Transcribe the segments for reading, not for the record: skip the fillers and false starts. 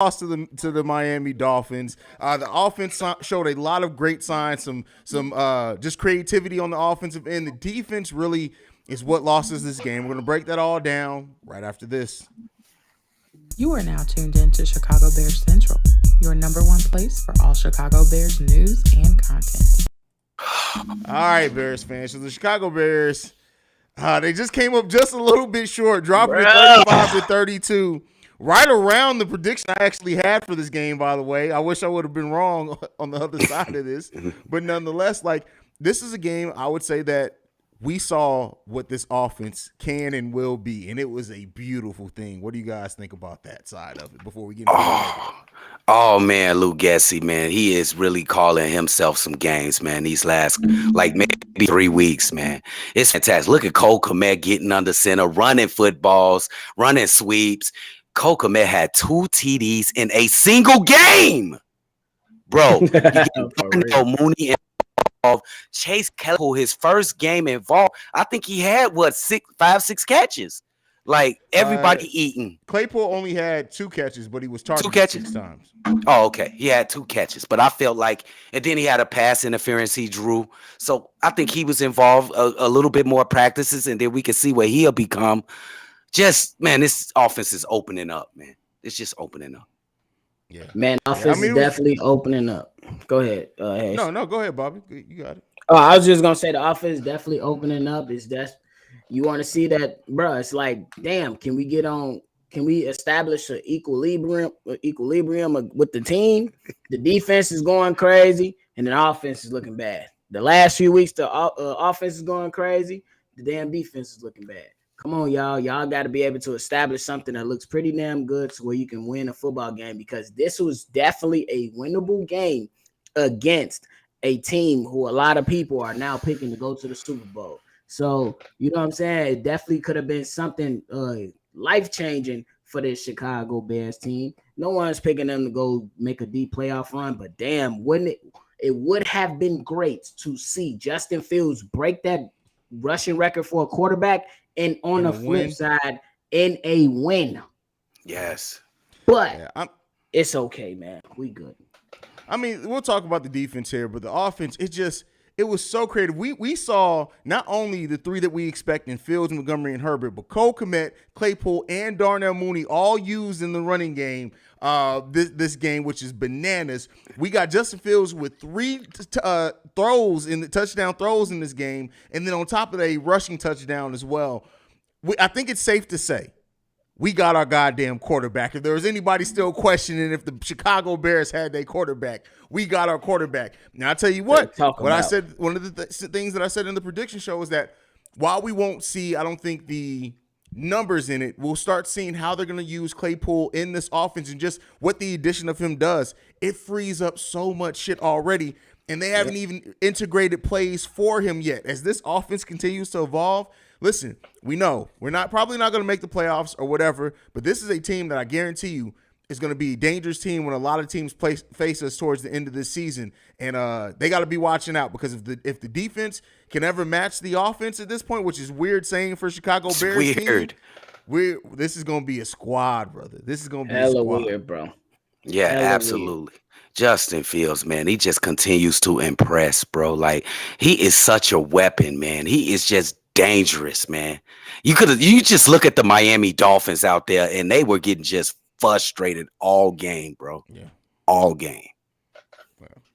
lost to the Miami Dolphins. The offense showed a lot of great signs, some just creativity on the offensive end. The defense really is what lost us this game. We're going to break that all down right after this. You are now tuned in to Chicago Bears Central, your number one place for all Chicago Bears news and content. All right, Bears fans. So the Chicago Bears, they just came up just a little bit short, dropping it 35-32. Right around the prediction I actually had for this game, by the way. I wish I would have been wrong on the other side of this. But nonetheless, this is a game I would say that we saw what this offense can and will be, and it was a beautiful thing. What do you guys think about that side of it before we get into Oh man, Lou Gessie, man, he is really calling himself some games, man. These last maybe 3 weeks, man, it's fantastic. Look at Cole Kmet getting under center, running footballs, running sweeps. Cole Kmet had 2 TDs in a single game, bro. You get Mooney involved. Chase Claypool, his first game involved, I think he had 5-6 catches. Like everybody eating. Claypool only had 2 catches, but he was targeted 6 times. Oh, okay. He had 2 catches, but I felt like, and then he had a pass interference he drew. So I think he was involved a little bit more practices, and then we can see where he'll become. Just, man, this offense is opening up, man. It's just opening up. Yeah, man, offense is definitely opening up. Go ahead. Hayes. No, go ahead, Bobby. You got it. Oh, I was just gonna say the offense is definitely opening up. It's just you want to see that, bro. It's like, damn, can we establish an equilibrium with the team? The defense is going crazy, and the offense is looking bad. The last few weeks, the offense is going crazy. The damn defense is looking bad. Come on, y'all. Y'all got to be able to establish something that looks pretty damn good to where you can win a football game, because this was definitely a winnable game against a team who a lot of people are now picking to go to the Super Bowl. So, you know what I'm saying? It definitely could have been something life-changing for this Chicago Bears team. No one's picking them to go make a deep playoff run, but damn, it would have been great to see Justin Fields break that rushing record for a quarterback, and on the flip side, in a win. Yes. But it's okay, man. We good. I mean, we'll talk about the defense here, but the offense, it was so creative. We saw not only the 3 that we expect in Fields, Montgomery, and Herbert, but Cole Kmet, Claypool, and Darnell Mooney all used in the running game this game, which is bananas. We got Justin Fields with 3 throws in the touchdown throws in this game, and then on top of that, a rushing touchdown as well. I think it's safe to say we got our goddamn quarterback. If there was anybody still questioning if the Chicago Bears had their quarterback, we got our quarterback. Now, I'll tell you what I said, one of the things that I said in the prediction show is that while we won't see, I don't think the numbers in it, we'll start seeing how they're going to use Claypool in this offense and just what the addition of him does. It frees up so much shit already, and they haven't even integrated plays for him yet. As this offense continues to evolve, listen, we know we're probably not going to make the playoffs or whatever, but this is a team that I guarantee you is going to be a dangerous team when a lot of teams face us towards the end of this season. And they got to be watching out, because if the defense can ever match the offense at this point, which is weird saying for Chicago Bears team, this is going to be a squad, brother. This is going to be a squad. Weird, bro. Yeah, Hella absolutely. Weird. Justin Fields, man, he just continues to impress, bro. Like, he is such a weapon, man. He is just dangerous, man. You just look at the Miami Dolphins out there, and they were getting just frustrated all game, bro. Yeah, all game.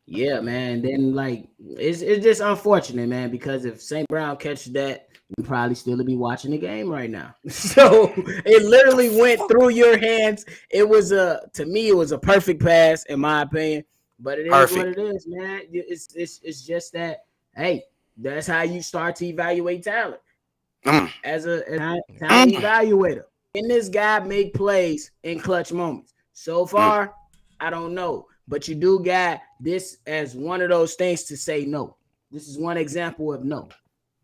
Yeah, man. Then it's just unfortunate, man, because if St. Brown catches that, we probably still be watching the game right now. So it literally went through your hands. It was to me, it was a perfect pass in my opinion. But it is what it is, man. It's just that, hey, that's how you start to evaluate talent as a talent evaluator. Can this guy make plays in clutch moments? So far, I don't know. But you do got this as one of those things to say no. This is one example of no,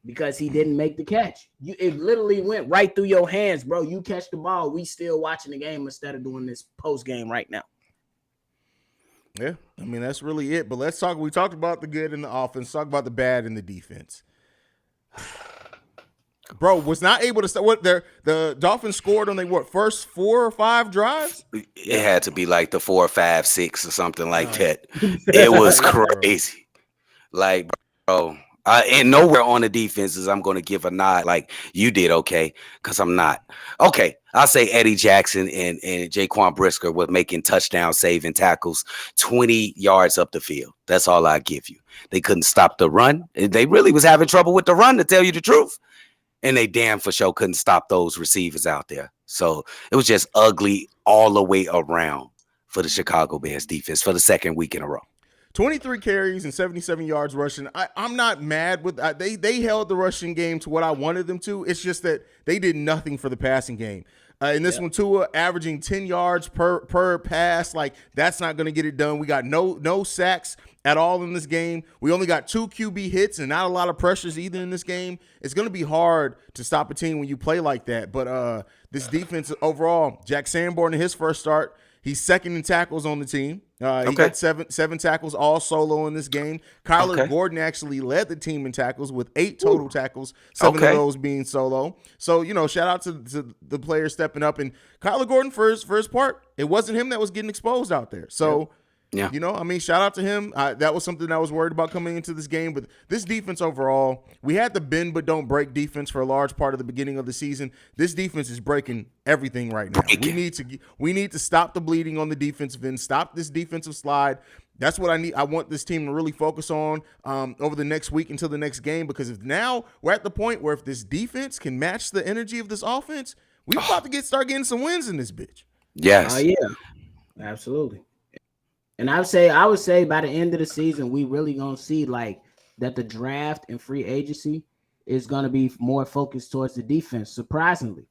because he didn't make the catch. It literally went right through your hands, bro. You catch the ball, we still watching the game instead of doing this post game right now. Yeah, I mean, that's really it. But let's talk. We talked about the good in the offense. Talk about the bad in the defense. Bro, was not able to start. What the Dolphins scored on first 4 or 5 drives? It had to be like the 4, 5, 6 or something like that. It was crazy. Like, bro, and nowhere on the defenses I'm going to give a nod like you did, okay? Because I'm not. Okay, I'll say Eddie Jackson and Jaquan Brisker were making touchdown saving tackles 20 yards up the field. That's all I give you. They couldn't stop the run. They really was having trouble with the run, to tell you the truth. And they damn for sure couldn't stop those receivers out there. So it was just ugly all the way around for the Chicago Bears defense for the second week in a row. 23 carries and 77 yards rushing. I'm not mad with they held the rushing game to what I wanted them to. It's just that they did nothing for the passing game. In this one, Tua averaging 10 yards per pass. Like, that's not going to get it done. We got no sacks at all in this game. We only got 2 QB hits and not a lot of pressures either in this game. It's going to be hard to stop a team when you play like that. But this defense overall, Jack Sanborn in his first start, he's second in tackles on the team. He got seven tackles all solo in this game. Kyler Gordon actually led the team in tackles with 8 total tackles, 7 of those being solo. So, shout out to the players stepping up. And Kyler Gordon, for his part, it wasn't him that was getting exposed out there. So, shout out to him. That was something I was worried about coming into this game. But this defense overall, we had the bend but don't break defense for a large part of the beginning of the season. This defense is breaking everything right now. We need to stop the bleeding on the defensive end, stop this defensive slide. That's what I need. I want this team to really focus on over the next week until the next game, because if now we're at the point where if this defense can match the energy of this offense, we're about to start getting some wins in this bitch. Yes. Yeah, absolutely. And I would say by the end of the season, we really gonna see like that the draft and free agency is gonna be more focused towards the defense. Surprisingly,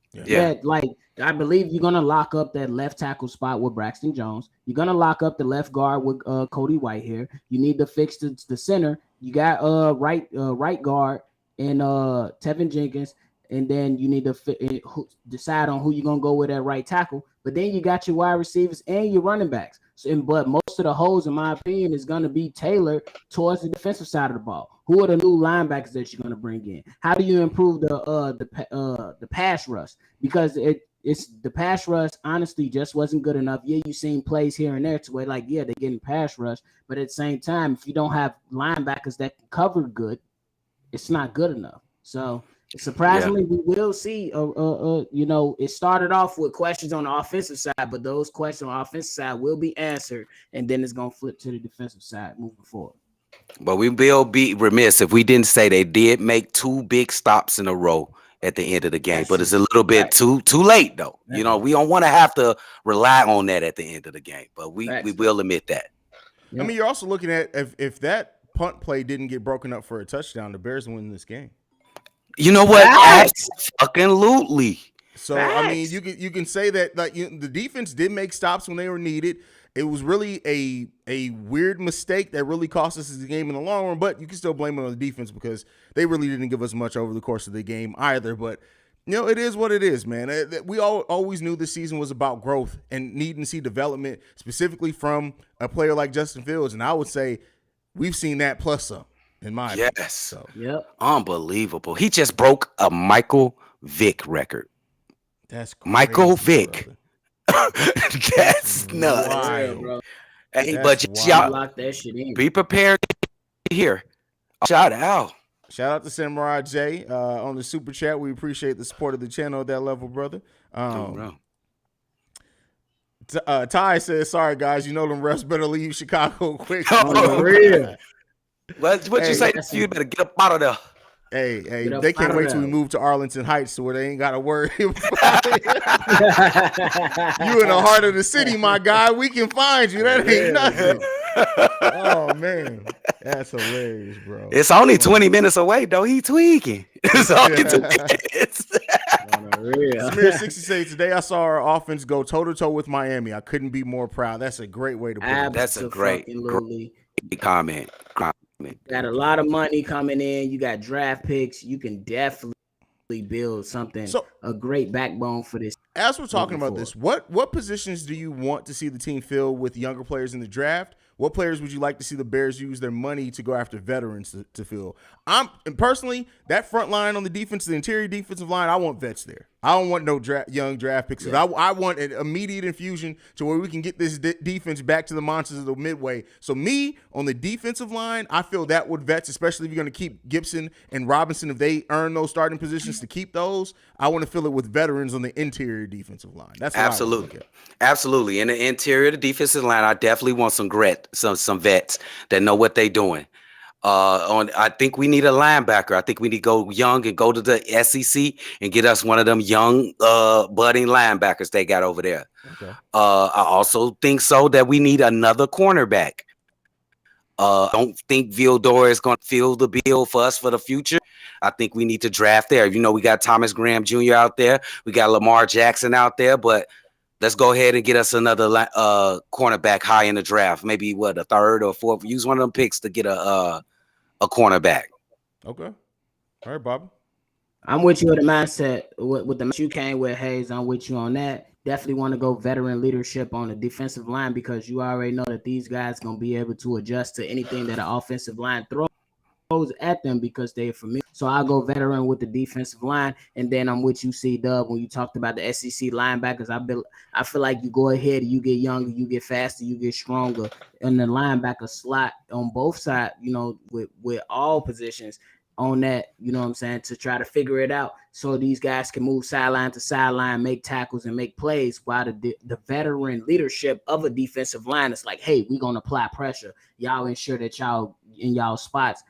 like I believe you're gonna lock up that left tackle spot with Braxton Jones. You're gonna lock up the left guard with Cody Whitehair. You need to fix the center. You got right guard and Tevin Jenkins, and then you need to decide on who you're gonna go with at right tackle. But then you got your wide receivers and your running backs. But most of the holes, in my opinion, is going to be tailored towards the defensive side of the ball. Who are the new linebackers that you're going to bring in? How do you improve the pass rush? Because it's the pass rush, honestly, just wasn't good enough. Yeah, you've seen plays here and there to where, like, they're getting pass rush. But at the same time, if you don't have linebackers that can cover good, it's not good enough. So surprisingly, we will see. It started off with questions on the offensive side, but those questions on the offensive side will be answered, and then it's gonna flip to the defensive side moving forward. But we will be remiss if we didn't say they did make 2 big stops in a row at the end of the game. But it's a little bit too late, though. We don't want to have to rely on that at the end of the game. But we will admit that. I mean, you're also looking at if that punt play didn't get broken up for a touchdown, the Bears win this game. You know what? Absolutely. So I mean, you can say that like the defense did make stops when they were needed. It was really a weird mistake that really cost us the game in the long run, but you can still blame it on the defense because they really didn't give us much over the course of the game either. But it is what it is, man. We always knew this season was about growth and needing to see development, specifically from a player like Justin Fields. And I would say we've seen that plus some. In my opinion. So. Unbelievable. He just broke a Michael Vick record. That's crazy, Michael Vick. That's nuts. Wild, bro. Hey, but y'all lock that shit in. Be prepared here. Shout out to Samurai J on the super chat. We appreciate the support of the channel at that level, brother. Ty says, "Sorry guys, them refs better leave Chicago quick." Oh, real. What you say? You better get up out of there. Hey, they can't wait till we move to Arlington Heights to where they ain't got to worry about it. You in the heart of the city, my guy. We can find you. That ain't nothing. Oh, man. That's hilarious, bro. It's only 20 minutes away, though. He tweaking. It's only 2 minutes. Samir 60 says, today I saw our offense go toe-to-toe with Miami. I couldn't be more proud. That's a great way to put it. That's a great comment. Got a lot of money coming in. You got draft picks. You can definitely build something, a great backbone for this. As we're talking about this, what positions do you want to see the team fill with younger players in the draft? what players would you like to see the Bears use their money to go after veterans to fill? And personally, that front line on the defense, the interior defensive line, I want vets there. I don't want no young draft picks. Yeah. I want an immediate infusion to where we can get this defense back to the monsters of the midway. So me, on the defensive line, I feel that with vets, especially if you're going to keep Gibson and Robinson, if they earn those starting positions to keep those, I want to fill it with veterans on the interior defensive line. That's what absolutely. Absolutely. In the interior, the defensive line, I definitely want some vets that know what they're doing. I think we need a linebacker. I think we need to go young and go to the SEC and get us one of them young budding linebackers they got over there. Okay. I also think so that we need another cornerback. Don't think Vildor is going to fill the bill for us for the future. I think we need to draft there. You know, we got Thomas Graham Jr. out there. We got Lamar Jackson out there, but let's go ahead and get us another cornerback high in the draft. Maybe a third or fourth. Use one of them picks to get a cornerback. Okay. All right, Bob. I'm with you with the mindset. With the you came with, Haize, I'm with you on that. Definitely want to go veteran leadership on the defensive line because you already know that these guys going to be able to adjust to anything that an offensive line throws at them because they're familiar. So I'll go veteran with the defensive line, and then I'm with you, C-Dubb, when you talked about the SEC linebackers. I feel like you go ahead, you get younger, you get faster, you get stronger, and the linebacker slot on both sides, you know, with all positions on that, you know what I'm saying, to try to figure it out so these guys can move sideline to sideline, make tackles and make plays while the veteran leadership of a defensive line is like, hey, we're going to apply pressure. Y'all ensure that y'all in y'all spots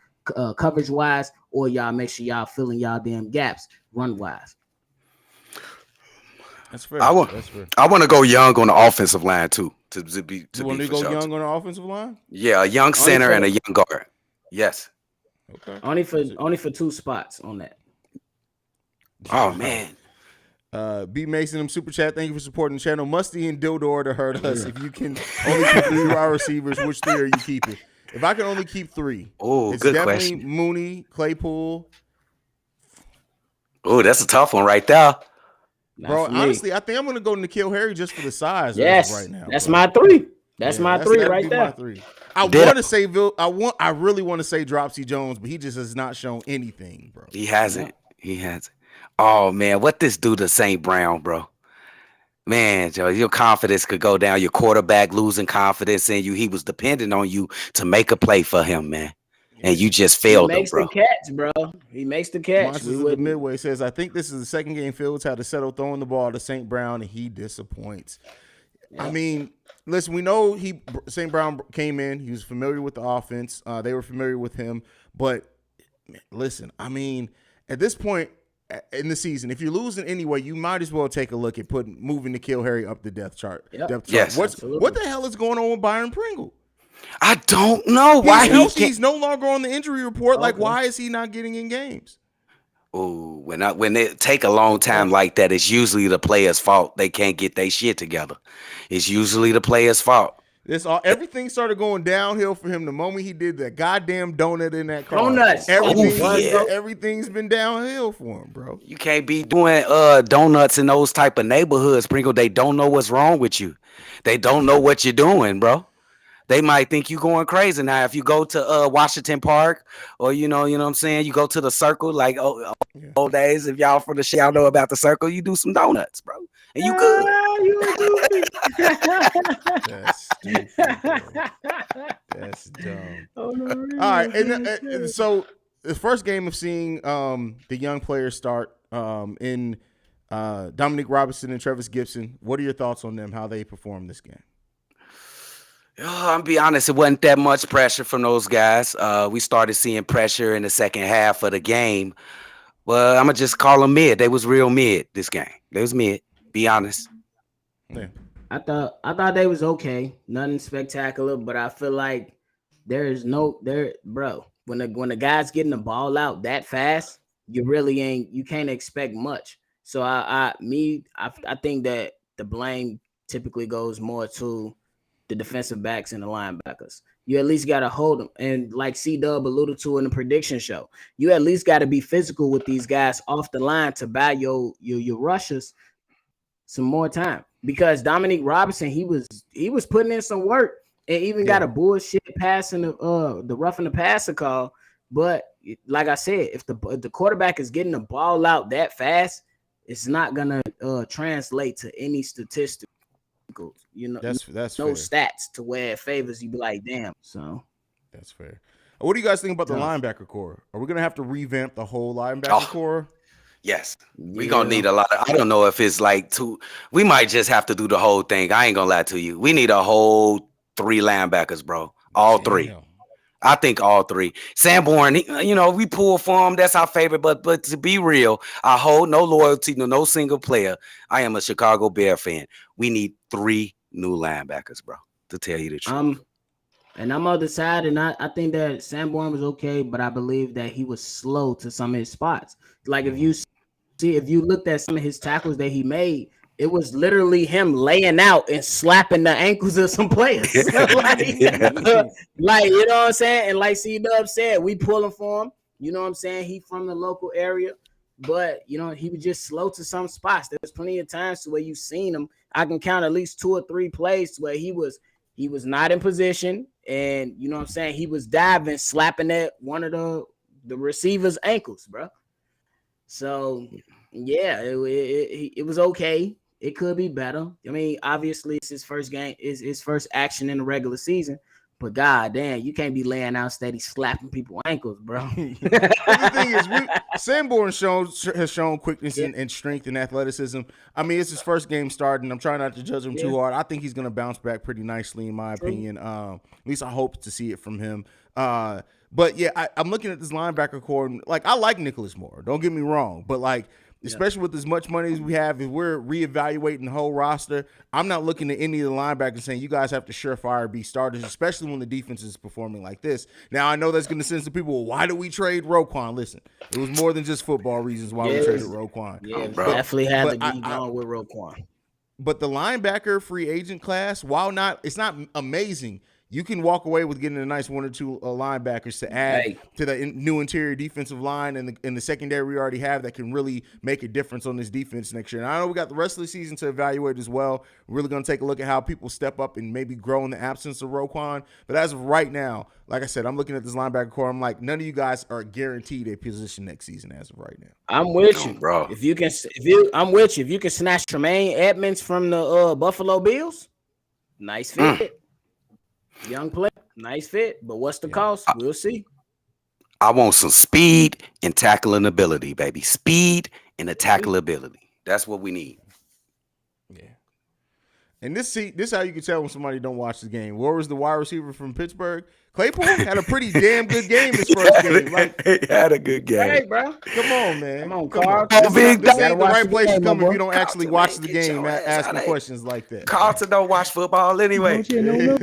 coverage wise, or y'all make sure y'all filling y'all damn gaps run wise. That's fair. I want to go young on the offensive line too. You want to go young on the offensive line? Yeah, a young center and a young guard. Yes. Okay. Only for 2 spots on that. Oh man. B Mason, them super chat. Thank you for supporting the channel. Musty and Dildor to hurt us. If you can only keep 3 wide receivers, which 3 are you keeping? If I can only keep 3, it's good definitely question. Mooney, Claypool. Oh, that's a tough one right there. Bro, honestly, I think I'm going to go N'Keal Harry just for the size. Yes, right now. That's my 3. That's my 3 right there. My 3. I want to say I really want to say Dropsy Jones, but he just has not shown anything, bro. He hasn't. Oh man, what this do to St. Brown, bro? Man, Joe, your confidence could go down. Your quarterback losing confidence in you. He was depending on you to make a play for him, man. And you just failed him, bro. He makes the catch, bro. He makes the catch. Monsters of the Midway says, I think this is the second game Fields had to settle throwing the ball to St. Brown, and he disappoints. Yep. I mean, listen, we know St. Brown came in. He was familiar with the offense. They were familiar with him. But, listen, I mean, at this point, in the season, if you're losing anyway, you might as well take a look at moving N'Keal Harry up the depth chart. Yep. Yes, what the hell is going on with Byron Pringle? I don't know why he's no longer on the injury report. Okay. Like, why is he not getting in games? Oh, when they take a long time like that, it's usually the player's fault. They can't get their shit together. It's usually the player's fault. Everything started going downhill for him the moment he did that goddamn donut in that car. Donuts. Everything's been downhill for him, bro. You can't be doing donuts in those type of neighborhoods, Pringle. They don't know what's wrong with you. They don't know what you're doing, bro. They might think you going crazy. Now, if you go to Washington Park or, you know what I'm saying, you go to the Circle, like old days, if y'all from the shit, y'all know about the Circle, you do some donuts, bro. And you good. That's stupid, bro. That's dumb. Oh, no, really. All right, and so the first game of seeing the young players start in Dominique Robinson and Travis Gibson, what are your thoughts on them, how they performed this game? I'll be honest, it wasn't that much pressure from those guys. We started seeing pressure in the second half of the game. Well, I'm going to just call them mid. They was real mid this game. They was mid, be honest. Yeah. I thought they was okay. Nothing spectacular, but I feel like bro, when the guy's getting the ball out that fast, you can't expect much. So I think that the blame typically goes more to the defensive backs and the linebackers. You at least got to hold them. And like C-Dubb alluded to in the prediction show, you at least got to be physical with these guys off the line to buy your rushers some more time. Because Dominique Robinson, he was putting in some work and even got a bullshit pass in the roughing the passer call. But like I said, if the quarterback is getting the ball out that fast, it's not gonna translate to any statistical, that's no fair. Stats to where it favors you. Be like, damn. So that's fair. What do you guys think about the linebacker core? Are we gonna have to revamp the whole linebacker core? Yes, we're gonna need a lot of. I don't know if it's like two. We might just have to do the whole thing. I ain't gonna lie to you. We need a whole 3 linebackers, bro. All 3. I think all 3. Sanborn, we pull for him. That's our favorite. But to be real, I hold no loyalty to no single player. I am a Chicago Bear fan. We need 3 new linebackers, bro, to tell you the truth. And I'm on the side, and I think that Sanborn was okay, but I believe that he was slow to some of his spots. Like if you looked at some of his tackles that he made, it was literally him laying out and slapping the ankles of some players. like, you know what I'm saying? And like C-Dubb said, we pulling for him. You know what I'm saying? He from the local area, but he was just slow to some spots. There's plenty of times where you've seen him. I can count at least 2 or 3 plays where he was not in position, and you know what I'm saying? He was diving, slapping at one of the receiver's ankles, bro. So yeah, it was okay. It could be better. I mean, obviously it's his first game, is his first action in the regular season. But god damn, you can't be laying out steady slapping people's ankles, bro. The thing is, Sanborn has shown quickness and strength and athleticism. I mean, it's his first game starting. I'm trying not to judge him too hard. I think he's going to bounce back pretty nicely, in my opinion. At least I hope to see it from him. But yeah, I'm looking at this linebacker core. And, like, I like Nicholas Moore. Don't get me wrong, but like, especially with as much money as we have, if we're reevaluating the whole roster, I'm not looking at any of the linebackers saying you guys have to surefire be starters, especially when the defense is performing like this. Now, I know that's going to send some people, well, why did we trade Roquan? Listen, it was more than just football reasons why we traded Roquan. Yeah, definitely had to be going with Roquan. But the linebacker free agent class, while it's not amazing, you can walk away with getting a nice 1 or 2 linebackers to add to the new interior defensive line and the secondary we already have that can really make a difference on this defense next year. And I know we got the rest of the season to evaluate as well. We're really going to take a look at how people step up and maybe grow in the absence of Roquan. But as of right now, like I said, I'm looking at this linebacker core. I'm like, none of you guys are guaranteed a position next season as of right now. I'm with you, bro. I'm with you. If you can snatch Tremaine Edmonds from the Buffalo Bills, nice fit. Young player, nice fit, but what's the cost? We'll see. I want some speed and tackling ability, baby. Speed and the tackle ability. That's what we need. Yeah. And this how you can tell when somebody don't watch the game. Where was the wide receiver from Pittsburgh? Claypool had a pretty damn good game his first game. Like, he had a good game. Hey, bro. Come on, man. Come on, Carl. This ain't the right place to come if you don't actually watch the game asking questions like that. Carlton don't watch football anyway. Don't you know no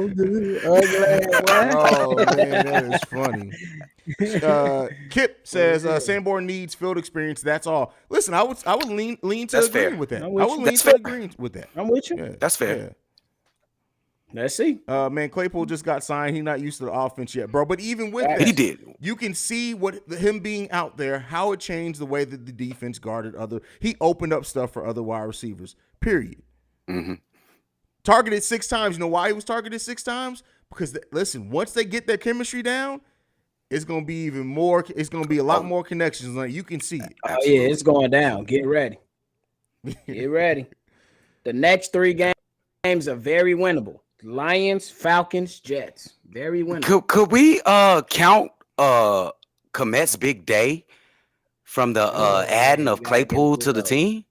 good? Oh, man, that is funny. Kip says Sanborn needs field experience. That's all. Listen, I would lean to agree with that. I would lean to agree with that. I'm with you. Yeah. That's fair. Yeah. Let's see. Man, Claypool just got signed. He's not used to the offense yet, bro. But even with that, he did. You can see him being out there, how it changed the way that the defense guarded he opened up stuff for other wide receivers, period. Mm-hmm. Targeted 6 times. You know why he was targeted 6 times? Because, listen, once they get their chemistry down, it's going to be even more. It's going to be a lot more connections. Like, you can see it. Oh, yeah, it's going down. Get ready. Get ready. The next 3 games are very winnable. Lions, Falcons, Jets. Very winnable. Could we count Komet's big day from the adding of Claypool to the team?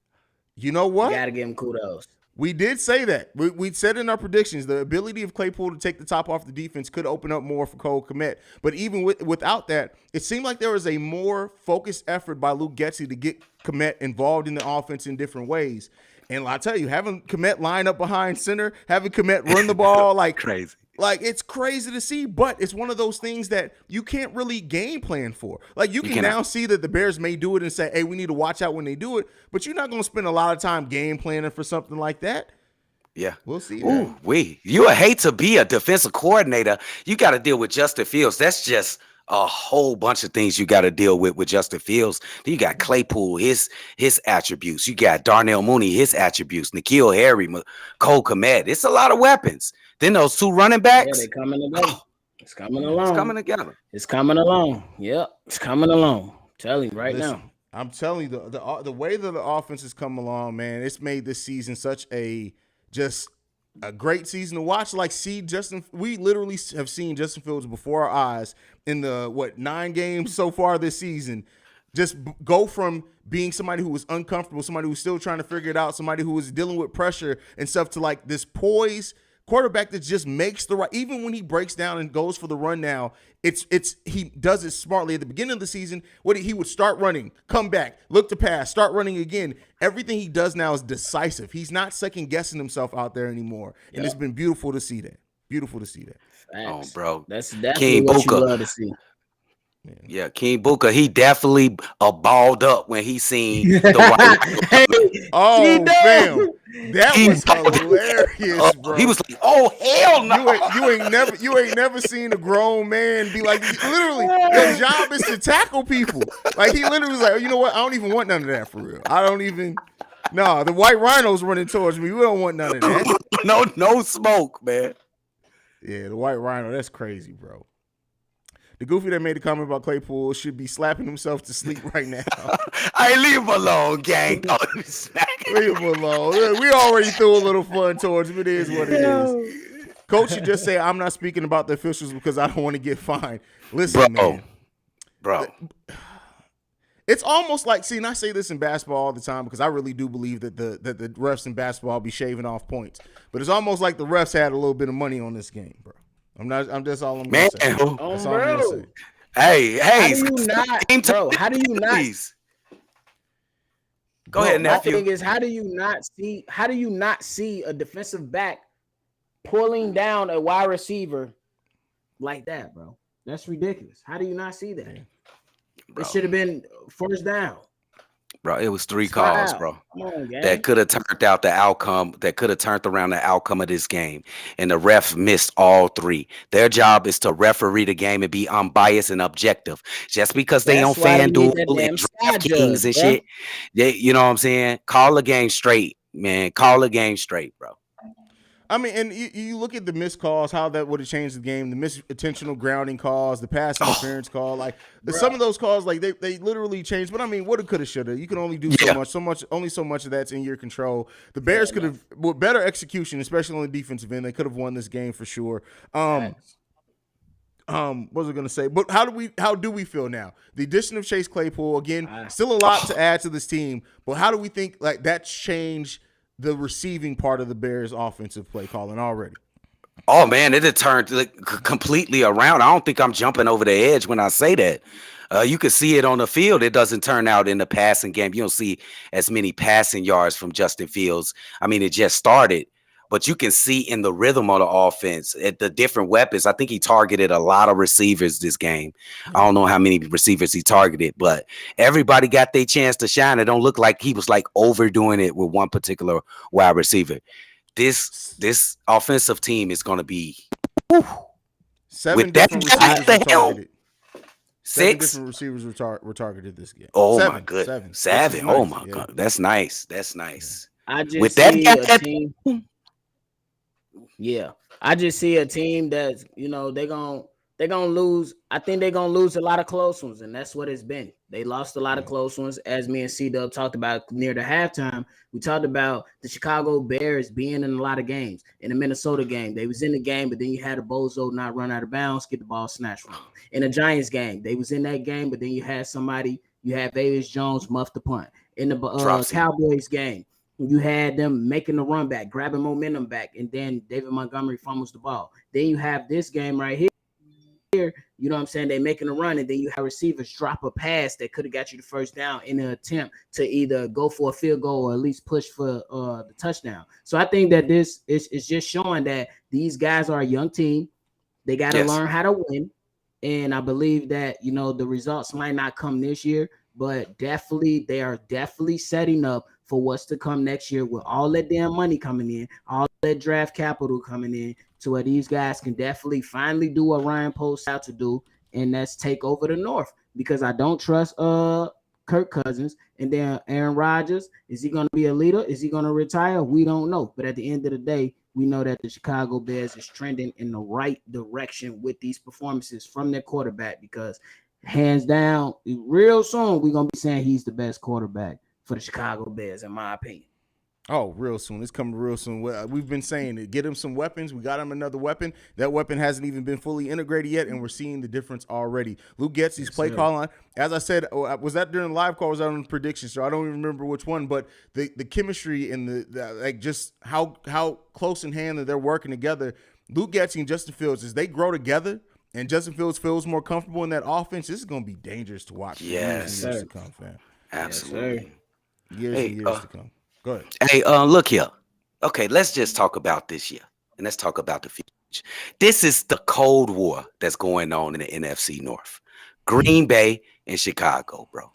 You know what? You got to give him kudos. We did say that. We said in our predictions the ability of Claypool to take the top off the defense could open up more for Cole Kmet. But even without that, it seemed like there was a more focused effort by Luke Getsy to get Kmet involved in the offense in different ways. And I tell you, having Kmet line up behind center, having Kmet run the ball, like crazy. Like, it's crazy to see, but it's one of those things that you can't really game plan for. Like, you can now see that the Bears may do it and say, hey, we need to watch out when they do it, but you're not going to spend a lot of time game planning for something like that. Yeah. We'll see. You would hate to be a defensive coordinator. You got to deal with Justin Fields. That's just a whole bunch of things you got to deal with Justin Fields. Then you got Claypool, his attributes. You got Darnell Mooney, his attributes. N'Keal Harry, Cole Kmet. It's a lot of weapons. Then those two running backs. Yeah, they coming together. It's coming along. It's coming together. It's coming along. Yep, it's coming along. I'm telling you right now. I'm telling you, the way that the offense has come along, man, it's made this season such a great season to watch. Like, we literally have seen Justin Fields before our eyes in the 9 games so far this season. Just go from being somebody who was uncomfortable, somebody who's still trying to figure it out, somebody who was dealing with pressure and stuff, to like this poise quarterback that just makes the right. Even when he breaks down and goes for the run now, he does it smartly. At the beginning of the season, he would start running, come back, look to pass, start running again. Everything he does now is decisive. He's not second guessing himself out there anymore, and it's been beautiful to see that. Beautiful to see that. Facts. Oh, bro, that's what you love to see. Yeah, King Booker, he definitely balled up when he seen the white. Oh, damn. That was hilarious, bro. He was like, "Oh, hell no!" You ain't never seen a grown man be like, literally, their job is to tackle people. Like, he literally was like, oh, you know what? I don't even want none of that for real. I don't even. No, the white rhinos running towards me. We don't want none of that. No smoke, man. Yeah, the white rhino. That's crazy, bro. The goofy that made the comment about Claypool should be slapping himself to sleep right now. I leave him alone, gang. Leave him alone. We already threw a little fun towards him. It is what it is. Coach should just say, I'm not speaking about the officials because I don't want to get fined. Listen, man. Bro. It's almost like, see, and I say this in basketball all the time because I really do believe that the refs in basketball be shaving off points. But it's almost like the refs had a little bit of money on this game, bro. I'm just all I'm gonna say. That's all I'm gonna say. Hey, how do you not? Go ahead, nephew. My thing is, how do you not see a defensive back pulling down a wide receiver like that, bro? That's ridiculous. How do you not see that? Bro. It should have been first down. Bro, it was 3 calls, bro. That could have turned out the outcome. That could have turned around the outcome of this game. And the ref missed all 3. Their job is to referee the game and be unbiased and objective. Just because they on FanDuel and DraftKings and shit, you know what I'm saying? Call the game straight, man. Call the game straight, bro. I mean, and you look at the missed calls, how that would have changed the game, the intentional grounding calls, the pass interference call. Like, some of those calls, like, they literally changed. But, I mean, woulda, coulda, shoulda. You can only do only so much of that's in your control. The Bears could have, with better execution, especially on the defensive end, they could have won this game for sure. What was I going to say? But how do we feel now? The addition of Chase Claypool, again, still a lot to add to this team. But how do we think, like, that's changed the receiving part of the Bears' offensive play calling already? Oh, man, it had turned completely around. I don't think I'm jumping over the edge when I say that. You can see it on the field. It doesn't turn out in the passing game. You don't see as many passing yards from Justin Fields. I mean, it just started. But you can see in the rhythm of the offense, at the different weapons. I think he targeted a lot of receivers this game. I don't know how many receivers he targeted, but everybody got their chance to shine. It don't look like he was like overdoing it with one particular wide receiver. This offensive team is going to be 7 different receivers were targeted. 6 different receivers were targeted this game. Oh, my goodness. 7. Oh, my God. That's nice. That's nice. I just see a team. Yeah, I just see a team that's, they're gonna lose. I think they're gonna lose a lot of close ones, and that's what it's been. They lost a lot of close ones, as me and C-Dubb talked about near the halftime. We talked about the Chicago Bears being in a lot of games. In the Minnesota game, they was in the game, but then you had a bozo not run out of bounds, get the ball snatched from them. In the Giants game, they was in that game, but then you had Vegas Jones muff the punt. In the Cowboys game, you had them making the run back, grabbing momentum back, and then David Montgomery fumbles the ball. Then you have this game right here. You know what I'm saying? They're making a run, and then you have receivers drop a pass that could have got you the first down in an attempt to either go for a field goal or at least push for the touchdown. So I think that this is just showing that these guys are a young team. They got to learn how to win. And I believe that, the results might not come this year, but they are definitely setting up for what's to come next year with all that damn money coming in, all that draft capital coming in, to where these guys can definitely finally do what Ryan Post out to do and that's take over the North, because I don't trust Kirk Cousins. And then Aaron Rodgers, is he going to be a leader? Is he going to retire? We don't know. But at the end of the day, we know that the Chicago Bears is trending in the right direction with these performances from their quarterback, because hands down, real soon, we're going to be saying he's the best quarterback for the Chicago Bears, in my opinion. Oh, real soon. It's coming real soon. We've been saying it. Get him some weapons. We got him another weapon. That weapon hasn't even been fully integrated yet, and we're seeing the difference already. Luke Getsy's play call line. As I said, was that during the live call? Was that on the prediction show? I don't even remember which one, but the chemistry and the like, just how close in hand that they're working together. Luke Getsy and Justin Fields, as they grow together, and Justin Fields feels more comfortable in that offense, this is going to be dangerous to watch. Yes, years to come, fam. Absolutely. Years and years to come. Go ahead. Hey, look here. Okay, let's just talk about this year, and let's talk about the future. This is the Cold War that's going on in the NFC North. Green Bay and Chicago, bro.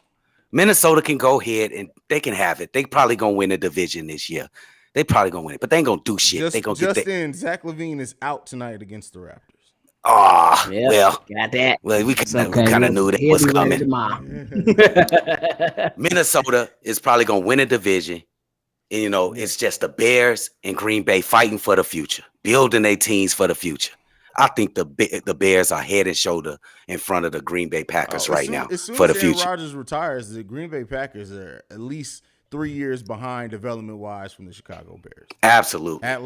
Minnesota can go ahead and they can have it. They probably gonna win the division this year. They probably gonna win it, but they ain't gonna do shit. They gonna just in Zach LaVine is out tonight against the Raptors. Oh, well, got that. Well, we kind of knew that was coming. Minnesota is probably gonna win a division. And, you know, it's just the Bears and Green Bay fighting for the future, building their teams for the future. I think the Bears are head and shoulder in front of the Green Bay Packers right now for the future. As Rodgers retires, the Green Bay Packers are at least 3 years behind development-wise from the Chicago Bears. Absolutely. At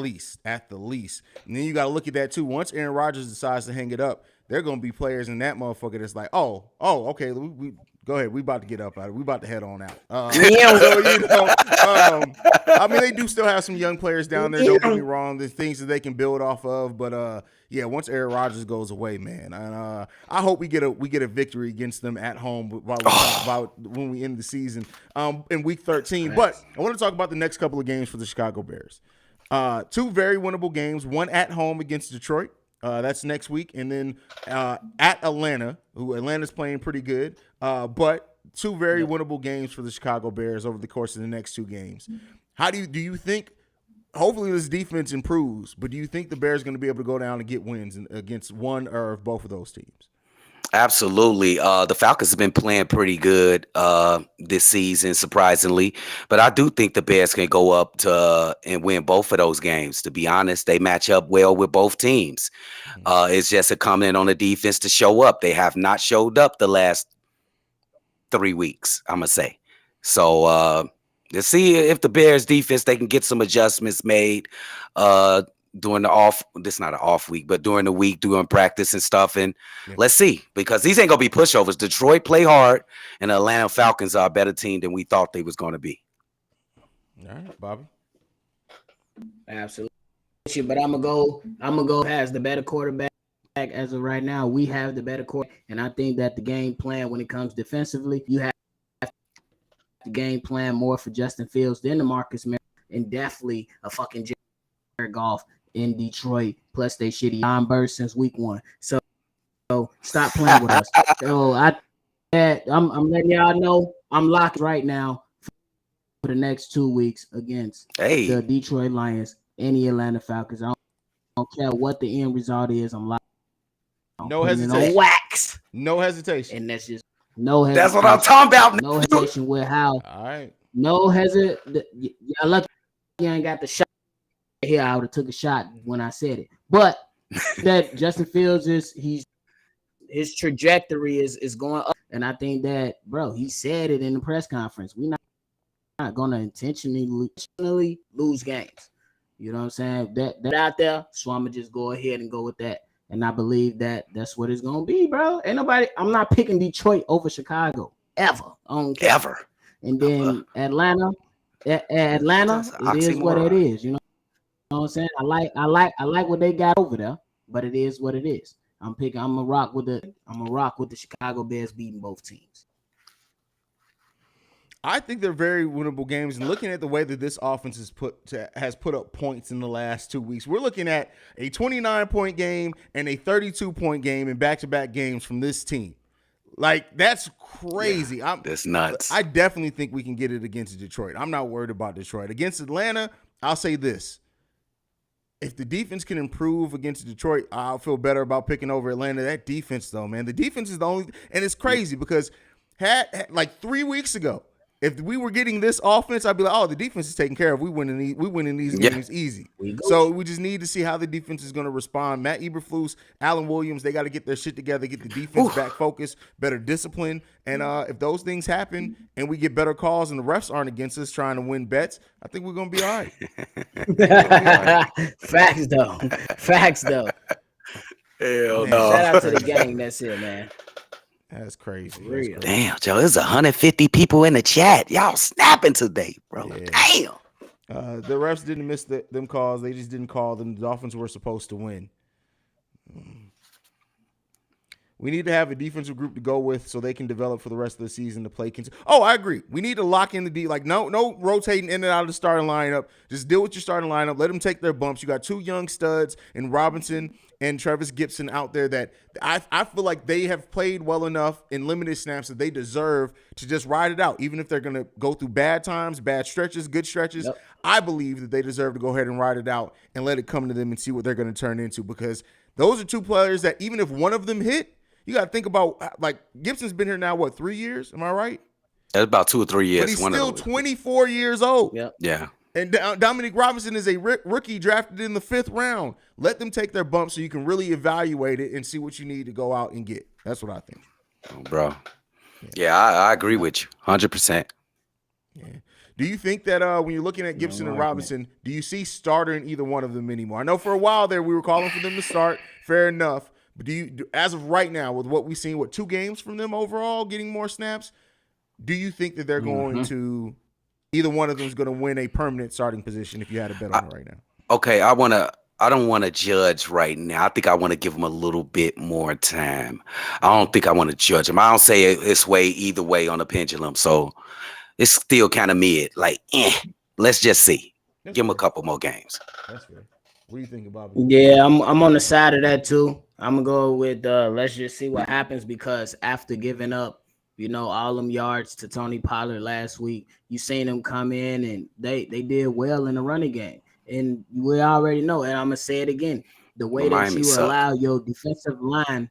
the least. And then you got to look at that, too. Once Aaron Rodgers decides to hang it up, there are going to be players in that motherfucker that's like, okay, we go ahead. We about to get up out of it. We about to head on out. So, I mean, they do still have some young players down there. Don't get me wrong. There's things that they can build off of. But, yeah, once Aaron Rodgers goes away, man, and I hope we get a victory against them at home while we talk about when we end the season in Week 13. But I want to talk about the next couple of games for the Chicago Bears. 2 very winnable games, one at home against Detroit. That's next week. And then at Atlanta, who Atlanta's playing pretty good. But 2 very winnable games for the Chicago Bears over the course of the next 2 games. How do you think, hopefully this defense improves, but do you think the Bears are going to be able to go down and get wins against one or both of those teams? Absolutely. The Falcons have been playing pretty good this season, surprisingly. But I do think the Bears can go up to and win both of those games. To be honest, they match up well with both teams. It's just a comment on the defense to show up. They have not showed up the last 3 weeks, I'm going to say. So let's see if the Bears defense, they can get some adjustments made during this not an off week, but during the week, doing practice and stuff. And let's see, because these ain't going to be pushovers. Detroit play hard, and the Atlanta Falcons are a better team than we thought they was going to be. All right, Bobby. Absolutely. But I'm gonna go past the better quarterback. As of right now, we have the better quarterback, and I think that the game plan when it comes defensively, you have the game plan more for Justin Fields than the Marcus Mariota, and definitely a fucking Jared Goff in Detroit, plus they shitty non-burst since week 1. So stop playing with us. So I'm letting y'all know I'm locked right now for the next 2 weeks against the Detroit Lions and the Atlanta Falcons. I don't care what the end result is. I'm locked. No hesitation. On wax. No hesitation. And that's just no hesitation. That's what I'm talking about. No hesitation with how. All right. No hesitation. Y'all lucky you ain't got the shot. Here, I would have took a shot when I said it, but that Justin Fields his trajectory is going up, and I think that, bro, he said it in the press conference. We're not going to intentionally lose games. You know what I'm saying? That out there, so I'm gonna just go ahead and go with that, and I believe that that's what it's gonna be, bro. Ain't nobody. I'm not picking Detroit over Chicago ever. I don't care. Ever. And then Atlanta, it is what it is. You know what I'm saying? I like what they got over there, but it is what it is. I'm gonna rock with the Chicago Bears beating both teams. I think they're very winnable games. And looking at the way that this offense has put up points in the last 2 weeks, we're looking at a 29-point game and a 32-point game in back-to-back games from this team. Like, that's crazy. Yeah, that's nuts. I definitely think we can get it against Detroit. I'm not worried about Detroit. Against Atlanta, I'll say this. if the defense can improve against Detroit, I'll feel better about picking over Atlanta. That defense, though, man, the defense is the only, and it's crazy because had like 3 weeks ago, if we were getting this offense, I'd be like, oh, the defense is taken care of. We winning these games easy. So we just need to see how the defense is going to respond. Matt Eberflus, Allen Williams, they got to get their shit together, get the defense back focused, better discipline. And if those things happen and we get better calls and the refs aren't against us trying to win bets, I think we're going to be all right. Facts, though. Hell Man, no. shout out to the gang. That's it, man. That's crazy. Real. Damn, Joe, there's 150 people in the chat. Y'all snapping today, bro. Yeah. Damn. The refs didn't miss them calls. They just didn't call them. The Dolphins were supposed to win. We need to have a defensive group to go with so they can develop for the rest of the season to play. Oh, I agree. We need to lock in the D. Like, no rotating in and out of the starting lineup. Just deal with your starting lineup. Let them take their bumps. You got two young studs in Robinson and Travis Gibson out there that I feel like they have played well enough in limited snaps that they deserve to just ride it out. Even if they're going to go through bad times, bad stretches, good stretches, yep. I believe that they deserve to go ahead and ride it out and let it come to them and see what they're going to turn into, because those are two players that even if one of them hit, you got to think about, like, Gibson's been here now, what, 3 years? Am I right? That's about 2 or 3 years. But he's still 24 years old. Yep. Yeah. And Dominic Robinson is a rookie drafted in the 5th round. Let them take their bumps so you can really evaluate it and see what you need to go out and get. That's what I think. Oh, bro. Yeah, I agree with you 100%. Yeah. Do you think that when you're looking at Gibson and Robinson, do you see starter in either one of them anymore? I know for a while there we were calling for them to start. Fair enough. But as of right now, with what we've seen, 2 games from them overall, getting more snaps, do you think that they're going to, either one of them is going to win a permanent starting position if you had a bet on it right now? Okay, I don't want to judge right now. I think I want to give them a little bit more time. I don't think I want to judge them. I don't say it's either way on the pendulum. So it's still kind of mid. Like, let's just see. Give them a couple more games. That's fair. What do you think, Bobby? Yeah, I'm on the side of that too. I'm gonna go with let's just see what happens, because after giving up, all them yards to Tony Pollard last week, you seen them come in and they did well in the running game. And we already know, and I'm gonna say it again, the way that you allow your defensive line,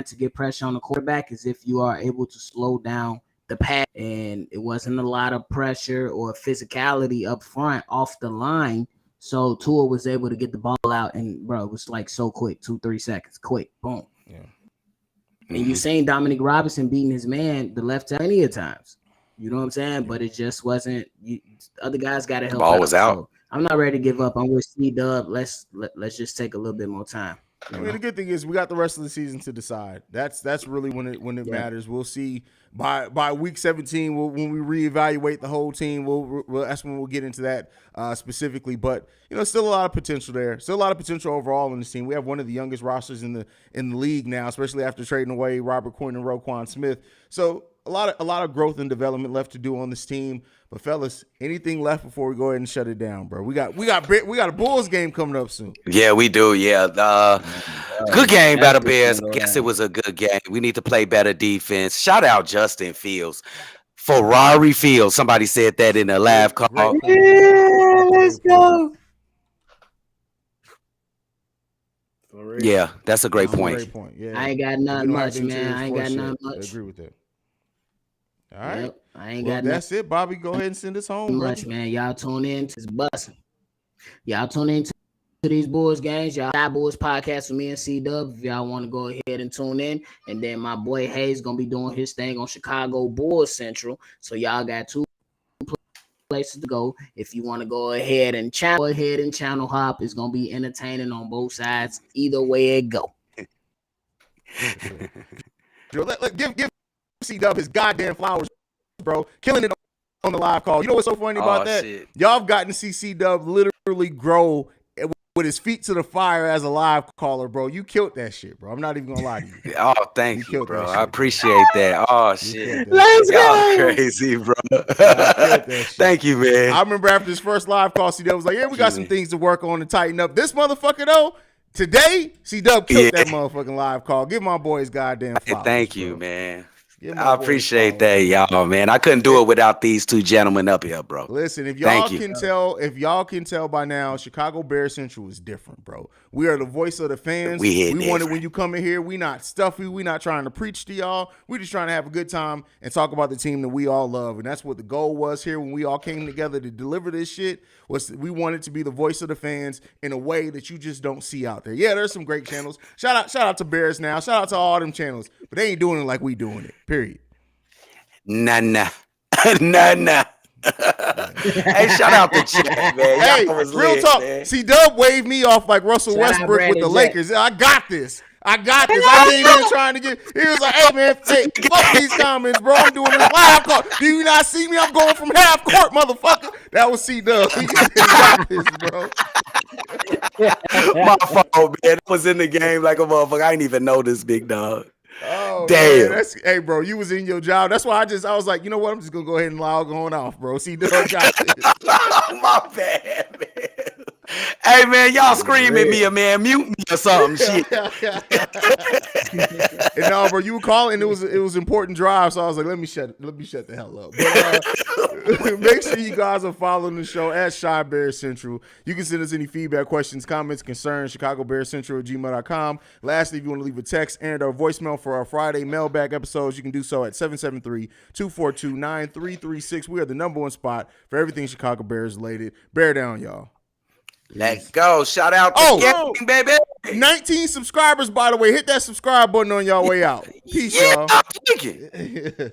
to get pressure on the quarterback is if you are able to slow down the pass, and it wasn't a lot of pressure or physicality up front off the line. So Tua was able to get the ball out, and bro, it was like so quick, 2-3 seconds, quick, boom. Yeah. And you seen Dominic Robinson beating his man the left side plenty of times. You know what I'm saying? But it just wasn't. Other guys got to help. The ball was out. So I'm not ready to give up. I'm with C-Dubb. Let's just take a little bit more time. I mean, the good thing is we got the rest of the season to decide. That's really when it matters. We'll see by week 17 when we reevaluate the whole team. That's when we'll get into that specifically. But still a lot of potential there. Still a lot of potential overall in this team. We have one of the youngest rosters in the league now, especially after trading away Robert Quinn and Roquan Smith. So a lot of growth and development left to do on this team. But fellas, anything left before we go ahead and shut it down, bro? We got a Bulls game coming up soon. Yeah, we do. Yeah, good game by the Bears. I guess it was a good game. We need to play better defense. Shout out Justin Fields, Ferrari Fields. Somebody said that in a live call. Yeah, let's go. Yeah, that's a great point. Great point. Yeah, I ain't got nothing much, man. I ain't got nothing much. I agree with that. All right. Yep, I ain't got that's it, Bobby. Go ahead and send us home, much, man. Y'all tune in to this busting. Y'all tune in to these Bulls games. Y'all Bulls podcast with me and C-Dubb. If y'all want to go ahead and tune in. And then my boy Haize gonna be doing his thing on Chicago Bulls Central. So y'all got 2 places to go. If you want to go ahead and channel hop, it's gonna be entertaining on both sides. Either way it go. Give C-Dubb his goddamn flowers, bro. Killing it on the live call. You know what's so funny about that? Shit. Y'all have gotten to see C-Dubb literally grow with his feet to the fire as a live caller, bro. You killed that shit, bro. I'm not even gonna lie to you. Oh, thank you, bro. I appreciate that. Oh, shit. Let's go. Y'all crazy, bro. Thank you, man. I remember after his first live call, C-Dubb was like, yeah, we got some things to work on and tighten up. This motherfucker, though, today, C-Dubb killed that motherfucking live call. Give my boys goddamn flowers. Thank you, man. Give my I boy a appreciate follow. that, y'all, man. I couldn't do it without these two gentlemen up here, bro. Listen, if Thank y'all can tell by now, Chicago Bears Central is different, bro. We are the voice of the fans. We want it different. when you come in here. We not stuffy. We not trying to preach to y'all. We just trying to have a good time and talk about the team that we all love. And that's what the goal was here when we all came together to deliver this shit. Was we wanted to be the voice of the fans in a way that you just don't see out there. Yeah, there's some great channels. Shout out to Bears Now. Shout out to all them channels, but they ain't doing it like we doing it. Period. Nah. Hey, shout out to Chet, man. Hey, Y'all was real lit, talk. man. C-Dubb waved me off like Russell Shout out Westbrook with Brandon the Jack. Lakers. I got this. I came in trying to get. He was like, "Hey man, fuck these comments, bro. I'm doing this live call. Do you not see me? I'm going from half court, motherfucker." That was C-Dubb. He got this, bro. My fault, man. I was in the game like a motherfucker. I didn't even know this big dog. Oh Damn. man, hey bro, you was in your job. That's why I was like, you know what? I'm just gonna go ahead and log on off, bro. C-Dubb got this. My bad, man. Hey, man, y'all scream at me, or man, mute me or something. Shit. And no, bro, you were calling. It was important drive, so I was like, let me shut the hell up. But make sure you guys are following the show at Shy Bears Central. You can send us any feedback, questions, comments, concerns, ChicagoBearsCentral@gmail.com. Lastly, if you want to leave a text and our voicemail for our Friday mailbag episodes, you can do so at 773-242-9336. We are the #1 spot for everything Chicago Bears related. Bear down, y'all. Let's go. Shout out to Gang, baby. 19 subscribers, by the way. Hit that subscribe button on y'all way out. Peace, y'all. I'm thinking.